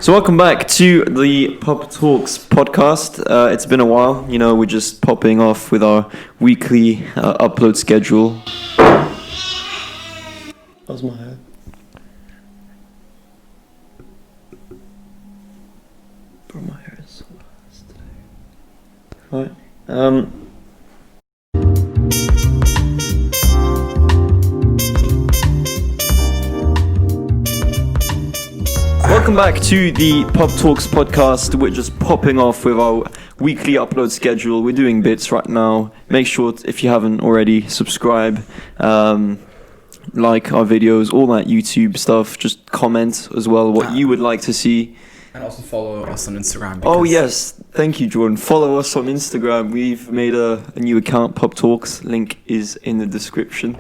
So welcome back to the Pop Talks podcast. It's been a while, we're just popping off with our weekly upload schedule. How's my hair? Bro, my hair is so nice today. Alright, Welcome back to the Pop Talks podcast. We're just popping off with our weekly upload schedule. We're doing bits right now. Make sure, if you haven't already, subscribe, like our videos, all that YouTube stuff. Just comment as well what you would like to see. And also follow us on Instagram. Oh yes, thank you, Jordan. Follow us on Instagram. We've made a new account, Pop Talks. Link is in the description.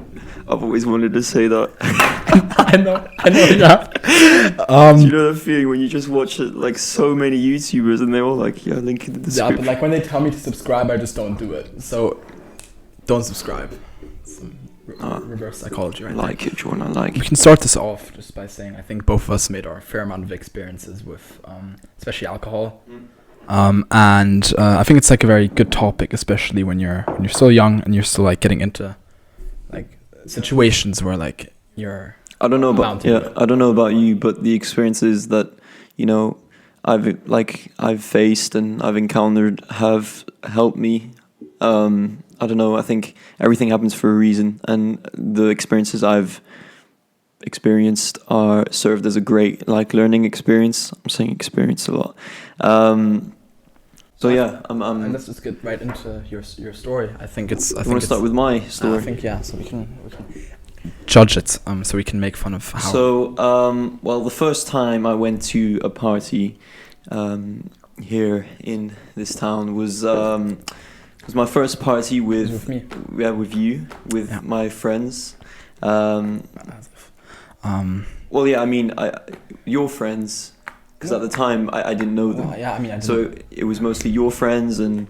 I've always wanted to say that. I know, yeah. Do you know the feeling when you just watch it, like so many YouTubers and they're all like, yeah, link in the description. Yeah, but like when they tell me to subscribe, I just don't do it. So don't subscribe. Reverse psychology, right? I like it, Jordan. I like We it. can start this off just by saying I think both of us made our fair amount of experiences with, especially alcohol. And I think it's like a very good topic, especially when you're still young and you're still like getting into like situations where like you're. I don't know about you, but the experiences that I've faced and I've encountered have helped me. I don't know. I think everything happens for a reason, and the experiences I've experienced are served as a great learning experience. I'm saying experience a lot. So yeah, and let's just get right into your story. I think it's. I want to start with my story. I think so we can judge it. So we can make fun of how. So well, the first time I went to a party here in this town was my first party with me. Yeah, with you, with my friends. Well, yeah, I mean, your friends, because at the time I didn't know them. Yeah, I mean, I didn't. So it was mostly your friends, and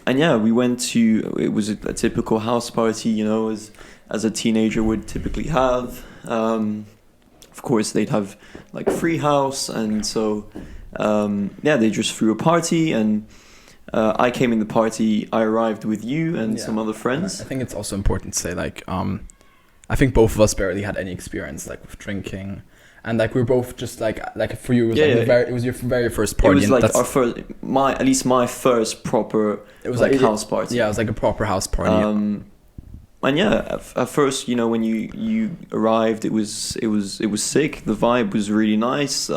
yeah, we went to. It was a typical house party, as a teenager would typically have. Of course, they'd have like free house, and so yeah, they just threw a party and. I came in the party. I arrived with you and some other friends. I think it's also important to say, like, I think both of us barely had any experience, like, with drinking, and like we were both just like for you, it was your very first party. It was like our first, at least my first proper. It was like house party. Yeah, it was like a proper house party. And yeah, at first, when you arrived, it was sick. The vibe was really nice.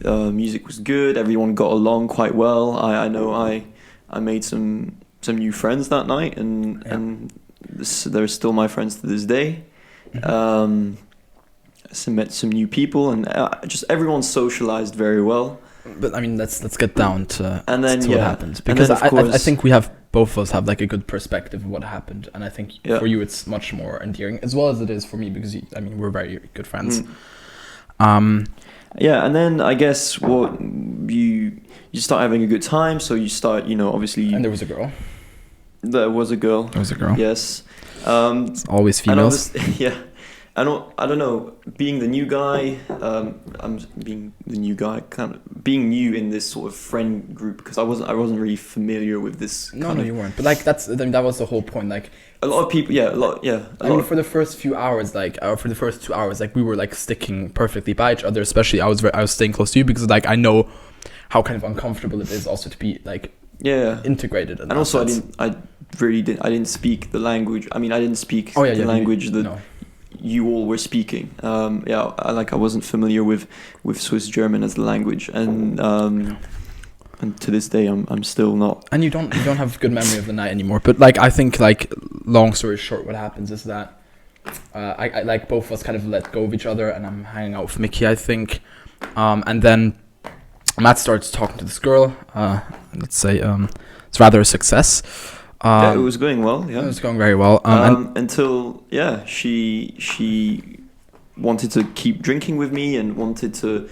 Music was good. Everyone got along quite well. I know I made some new friends that night, and they're still my friends to this day. Met some new people, and just everyone socialized very well. But I mean, let's get down to what happened, because I think both of us have like a good perspective of what happened, and I think for you it's much more endearing, as well as it is for me, because we're very good friends. Yeah, and then I guess what you start having a good time, so you start, obviously. And there was a girl. There was a girl. Yes. It's always females. Yeah. I don't know. Being the new guy, I'm being the new guy, kind of being new in this sort of friend group, because I wasn't really familiar with this. No, you weren't. But like that was the whole point. Like a lot of people, for the first few hours, for the first 2 hours, like we were like sticking perfectly by each other. Especially I was staying close to you, because like I know how kind of uncomfortable it is also to be like integrated. And also I didn't speak the language. I mean, I didn't speak the language that. You all were speaking. I wasn't familiar with Swiss German as the language, and to this day I'm still not. And you don't have good memory of the night anymore. But like I think, like, long story short, what happens is that I like both of us kind of let go of each other, and I'm hanging out with Mickey, I think, and then Matt starts talking to this girl. Let's say it's rather a success. It was going well. Yeah, it was going very well. Until she wanted to keep drinking with me and wanted to.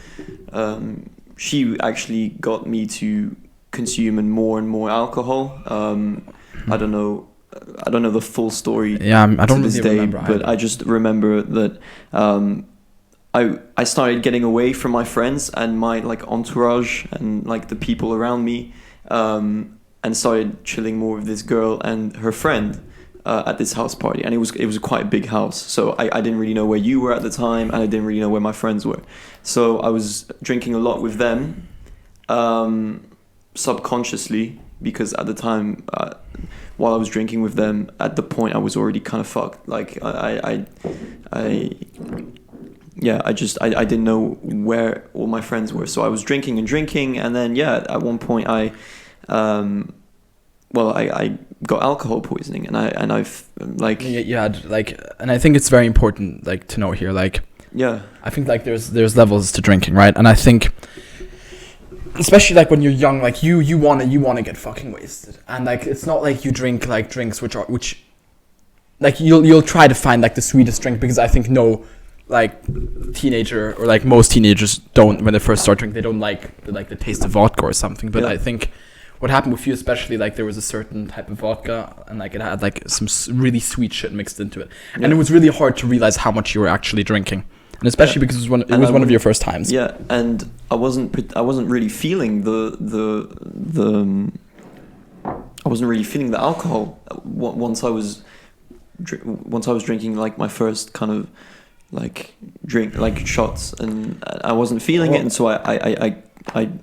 She actually got me to consume and more alcohol. I don't know the full story. Yeah, I don't to this really day, remember but either. I just remember that I started getting away from my friends and my like entourage and like the people around me, and started chilling more with this girl and her friend at this house party. And it was quite a big house, so I didn't really know where you were at the time, and I didn't really know where my friends were. So I was drinking a lot with them, subconsciously, because at the time, while I was drinking with them, at the point I was already kind of fucked. Like I didn't know where all my friends were, so I was drinking, and then at one point I got alcohol poisoning, and I've like you had like, and I think it's very important like to note here, like I think like there's levels to drinking, right? And I think especially like when you're young, like you want to get fucking wasted, and like it's not like you drink like drinks which like you'll try to find like the sweetest drink, because I think no like teenager, or like most teenagers don't, when they first start drinking, they don't like the taste of vodka or something. But I think what happened with you especially, like there was a certain type of vodka, and like it had like some really sweet shit mixed into it, and it was really hard to realize how much you were actually drinking, and especially because it was one of your first times. Yeah, and I wasn't really feeling the alcohol once I was drinking like my first kind of like drink, like shots, and I wasn't feeling it, and so I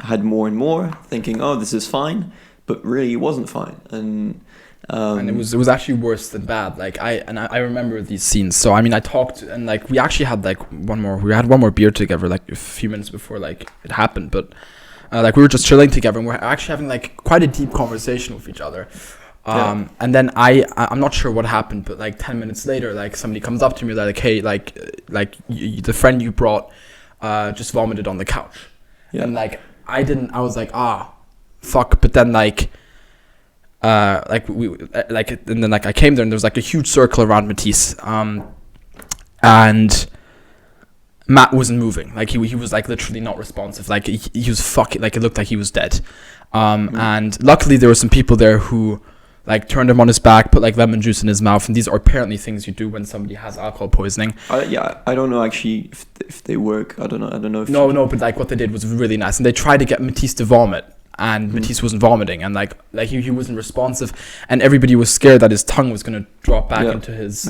had more and more thinking, oh, this is fine, but really it wasn't fine, and it was actually worse than bad. Like I remember these scenes. So I mean, I talked, and like we actually had like one more beer together like a few minutes before like it happened, but like we were just chilling together, and we're actually having like quite a deep conversation with each other. And then I'm not sure what happened, but like 10 minutes later, like somebody comes up to me like, hey, like the friend you brought just vomited on the couch. And like I was like, fuck. But then like we like, and then like I came there, and there was like a huge circle around Matisse, and Matt wasn't moving. Like he was like literally not responsive. Like he was fucking, like it looked like he was dead. And luckily there were some people there who like turned him on his back, put like lemon juice in his mouth, and these are apparently things you do when somebody has alcohol poisoning. I don't know actually if they work. I don't know if but like what they did was really nice, and they tried to get Matisse to vomit, and Matisse wasn't vomiting, and like he wasn't responsive, and everybody was scared that his tongue was gonna drop back into his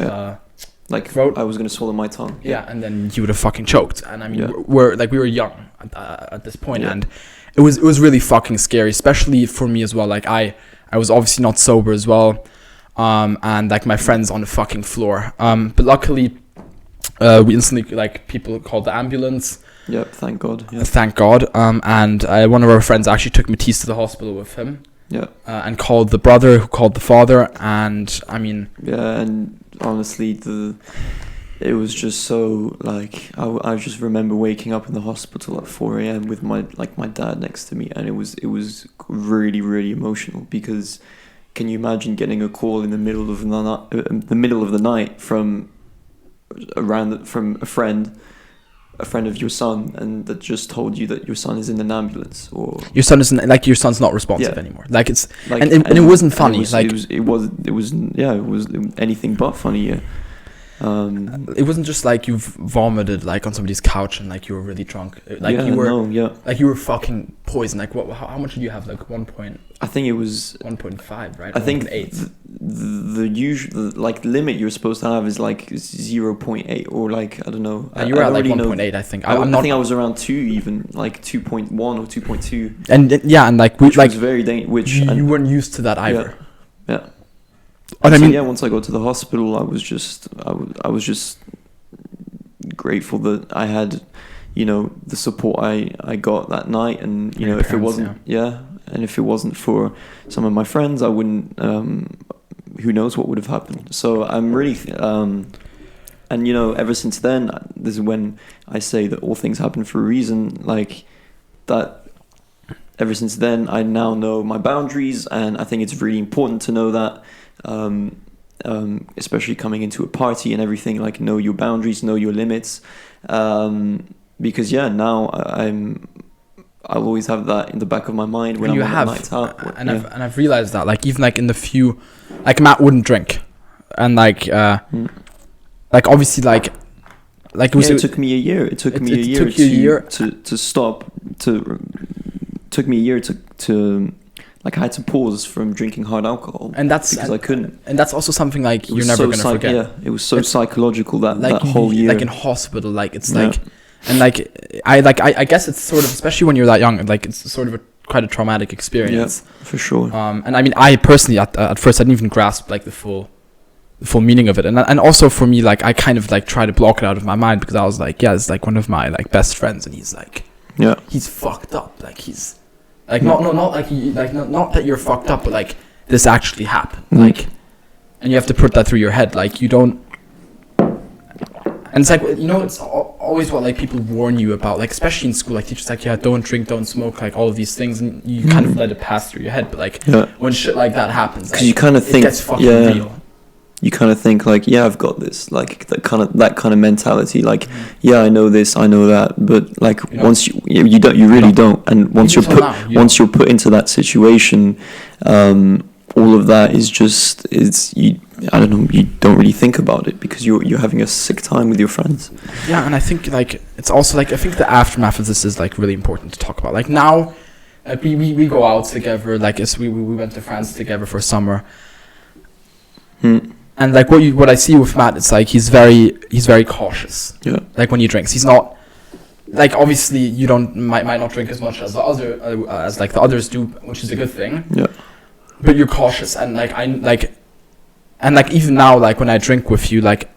like throat. I was gonna swallow my tongue. And then he would have fucking choked. And I mean, we were young at this point, and it was really fucking scary, especially for me as well. Like I was obviously not sober as well, and like my friends on the fucking floor. But luckily, we instantly, like, people called the ambulance. Yep, thank God. Yeah. Thank God. And one of our friends actually took Matisse to the hospital with him. Yeah. And called the brother, who called the father, and I mean. Yeah, and honestly, it was just so like I just remember waking up in the hospital at 4 a.m. with my dad next to me, and it was really, really emotional, because can you imagine getting a call in the middle of the night from a friend of your son, and that just told you that your son is in an ambulance, or your son's not responsive anymore. Like it's like, and it wasn't funny. It was anything but funny. Yeah. It wasn't just like you've vomited like on somebody's couch and like you were really drunk. Like you were fucking poisoned. Like how much did you have? Like 1 point. I think it was 1.5, right? I think 8. The usual like limit you're supposed to have is like 0.8, or like I don't know. You were at like 1.8, I think. I think I was around 2, even like 2.1 or 2.2. And and like which was very dangerous. You weren't used to that either. Yeah. And I mean, once I got to the hospital, I was just grateful that I had, the support I got that night, and if it wasn't, and if it wasn't for some of my friends, I wouldn't. Who knows what would have happened? So I'm really, and ever since then, this is when I say that all things happen for a reason. Like that. Ever since then, I now know my boundaries, and I think it's really important to know that. Especially coming into a party and everything, like know your boundaries, know your limits, because now I'll always have that in the back of my mind when I'm on the night out. I've realized that, like, even like in the few, like Matt wouldn't drink, and like obviously like like it was. Yeah, it took me a year. It took me a year took you a year. to stop. Took me a year to like I had to pause from drinking hard alcohol, And that's because I couldn't. And that's also something like It you're was never so gonna forget. Yeah, it was so It's psychological that Like whole year. like in hospital, like it's Yeah. like, and I guess it's sort of, especially when you're that young, like it's sort of quite a traumatic experience. For sure. And I mean, I personally at first I didn't even grasp like the full meaning of it, and also for me, like I kind of like try to block it out of my mind, because I was like, yeah, it's like one of my like best friends, and he's like, Yeah. he's fucked up, like he's like not like not that you're fucked up, but like this actually happened, like, and you have to put that through your head, like you don't. And it's like, you know, it's always what like people warn you about, like especially in school, like teachers like, yeah, don't drink, don't smoke, like all of these things, and you kind of let it pass through your head, but like Yeah. when shit like that happens, Because like, you kind of it think, gets fucking yeah, real. you kind of think like, yeah, I've got this, like that kind of mentality, like, yeah, I know this, I know that, but like You know? once you don't, you really don't, and once Even you're till put now, you once you're put into that situation, all of that is you. I don't know. You don't really think about it because you're having a sick time with your friends. Yeah, and I think like it's also like, I think the aftermath of this is like really important to talk about. Like now, like we go out together. Like we went to France together for summer, and like what I see with Matt, it's like he's very cautious. Yeah. Like when he drinks, he's not. Like obviously you might not drink as much as the other as like the others do, which is a good thing. Yeah. But you're cautious, and like and like even now, like when I drink with you, like,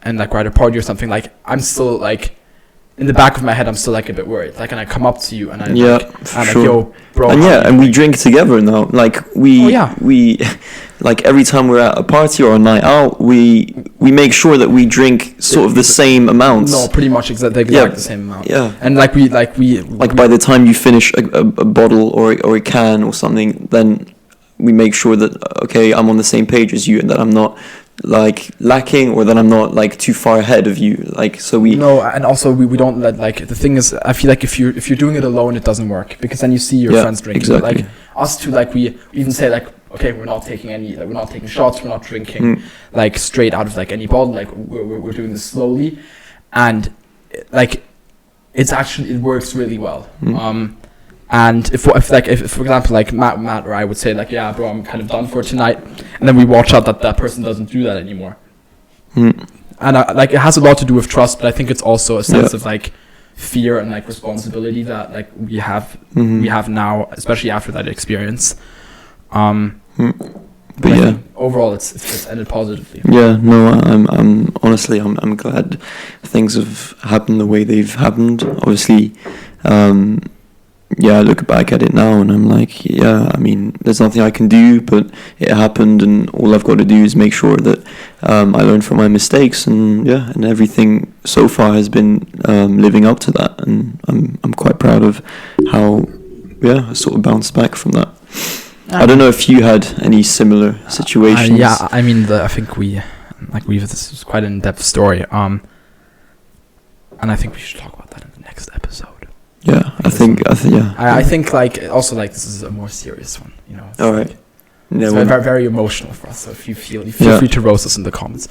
and like we're at a party or something, like I'm still like, in the back of my head, I'm still like a bit worried. Like, and I come up to you and I Yeah, like, for I'm sure. like, yo, bro. And how yeah, you and we doing? drink together now. Like Oh, yeah. we like every time we're at a party or a night out, we make sure that we drink sort of the same amounts. No, pretty much exactly the same amount. Yeah. And like we By the time you finish a bottle or a can or something, then we make sure that, okay, I'm on the same page as you, and that I'm not like lacking, or that I'm not like too far ahead of you. Like, so we. No, and also we don't let, like, the thing is, I feel like if you're doing it alone, it doesn't work, because then you see your friends drinking. Exactly. But like us two, like we even say like, okay, we're not taking shots, we're not drinking like straight out of like any bottle. Like we're doing this slowly, and like it works really well. And if for example, like Matt or I would say like, yeah, bro, I'm kind of done for tonight, and then we watch out that person doesn't do that anymore. And like it has a lot to do with trust, but I think it's also a sense of like fear and like responsibility that like we have now, especially after that experience. But I yeah, think overall it's ended positively. yeah, no, I'm honestly, I'm glad things have happened the way they've happened. Obviously, yeah, I look back at it now and I'm like, yeah, I mean, there's nothing I can do, but it happened, and all I've got to do is make sure that I learn from my mistakes, and yeah, and everything so far has been living up to that, and I'm quite proud of how, yeah, I sort of bounced back from that. I don't know if you had any similar situations. Yeah, I mean, I think this is quite an in-depth story. And I think we should talk about that in the next episode. Yeah, I think yeah. I think like also like this is a more serious one, you know. All right. Yeah, It's well, very, very emotional for us. So if you feel Yeah. free to roast us in the comments.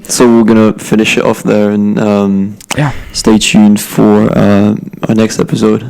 So we're gonna finish it off there, and Yeah. stay tuned for our next episode.